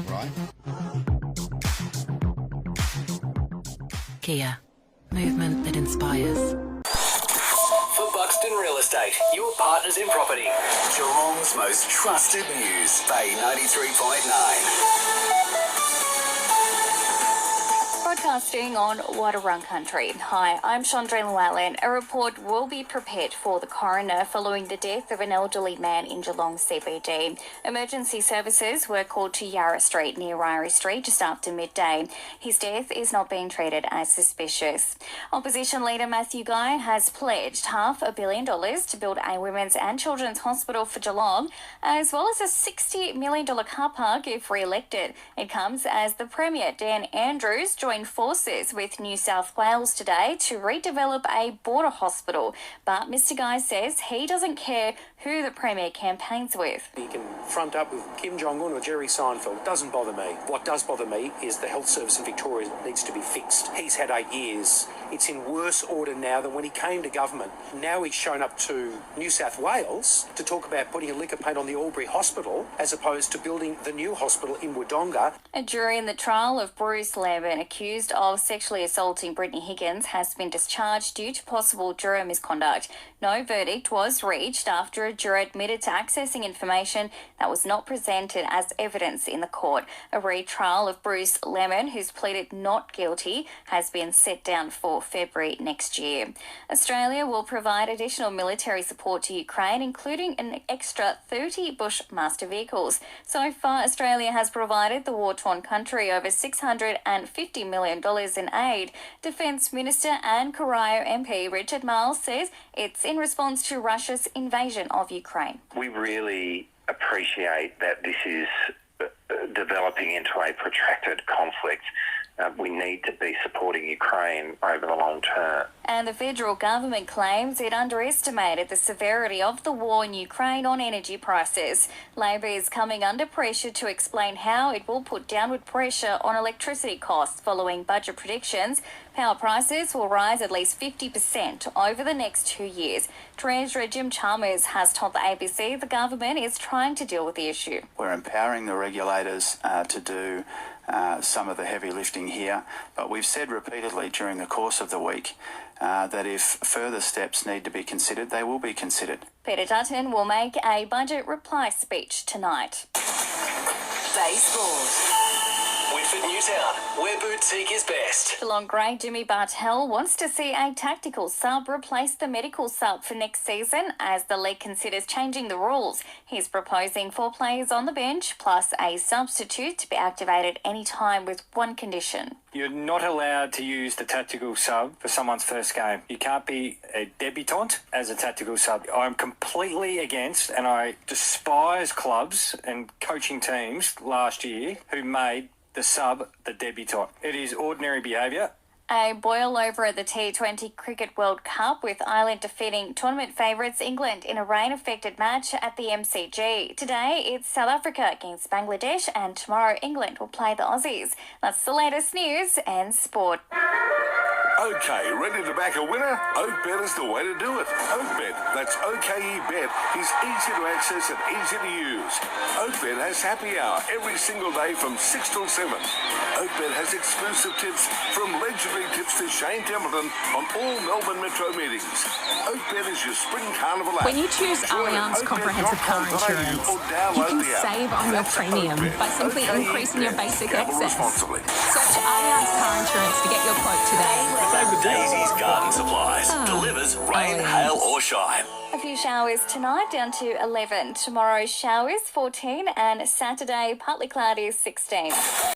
Right. Kia. Movement that inspires. For Buxton Real Estate, your partners in property. Geelong's most trusted news, Bay 93.9. Broadcasting on Wadawurrung Country. Hi, I'm Cheandre and Llewellyn. A report will be prepared for the coroner following the death of an elderly man in Geelong CBD. Emergency services were called to Yarra Street near Ryrie Street just after midday. His death is not being treated as suspicious. Opposition leader Matthew Guy has pledged $500 million to build a women's and children's hospital for Geelong, as well as a $60 million car park if re-elected. It comes as the Premier, Dan Andrews, joined forces with New South Wales today to redevelop a border hospital. But Mr Guy says he doesn't care who the Premier campaigns with. You can front up with Kim Jong-un or Jerry Seinfeld. It doesn't bother me. What does bother me is the health service in Victoria needs to be fixed. He's had 8 years. It's in worse order now than when he came to government. Now he's shown up to New South Wales to talk about putting a liquor paint on the Albury Hospital as opposed to building the new hospital in Wodonga. A jury in the trial of Bruce Llewellyn, accused of sexually assaulting Brittany Higgins, has been discharged due to possible juror misconduct. No verdict was reached after a juror admitted to accessing information that was not presented as evidence in the court. A retrial of Bruce Llewellyn, who's pleaded not guilty, has been set down for February next year. Australia will provide additional military support to Ukraine, including an extra 30 Bushmaster vehicles. So far, Australia has provided the war-torn country over $650 million in aid. Defence Minister and Corio MP Richard Marles says it's in response to Russia's invasion of Ukraine. We really appreciate that this is developing into a protracted conflict. We need to be supporting Ukraine over the long term. And the federal government claims it underestimated the severity of the war in Ukraine on energy prices. Labor is coming under pressure to explain how it will put downward pressure on electricity costs following budget predictions. Power prices will rise at least 50% over the next 2 years. Treasurer Jim Chalmers has told the ABC the government is trying to deal with the issue. We're empowering the regulators to do some of the heavy lifting here, but we've said repeatedly during the course of the week that if further steps need to be considered, they will be considered. Peter Dutton will make a budget reply speech tonight. Bay Sport. Whitford Newtown, where boutique is best. Geelong Grey Jimmy Bartel wants to see a tactical sub replace the medical sub for next season as the league considers changing the rules. He's proposing 4 players on the bench plus a substitute to be activated any time with one condition. You're not allowed to use the tactical sub for someone's first game. You can't be a debutant as a tactical sub. I'm completely against, and I despise clubs and coaching teams last year who made the sub the debutant. It is ordinary behaviour. A boil over at the T20 Cricket World Cup, with Ireland defeating tournament favourites England in a rain-affected match at the MCG. Today, it's South Africa against Bangladesh, and tomorrow England will play the Aussies. That's the latest news and sport. Okay, ready to back a winner? Oakbet is the way to do it. Oakbet, that's OKE Bet, is easy to access and easy to use. Oakbet has happy hour every single day from 6 till 7. Oakbet has exclusive tips from legendary tipster Shane Templeton on all Melbourne Metro meetings. Oakbet is your spring carnival app. When you choose Allianz Comprehensive Car Insurance, you can save on your premium by simply increasing your basic excess. Search Allianz Car Insurance to get your quote today. Daisy's Garden Supplies. Delivers rain, hail or shine. A few showers tonight, down to 11. Tomorrow, showers 14, and Saturday, partly cloudy, 16.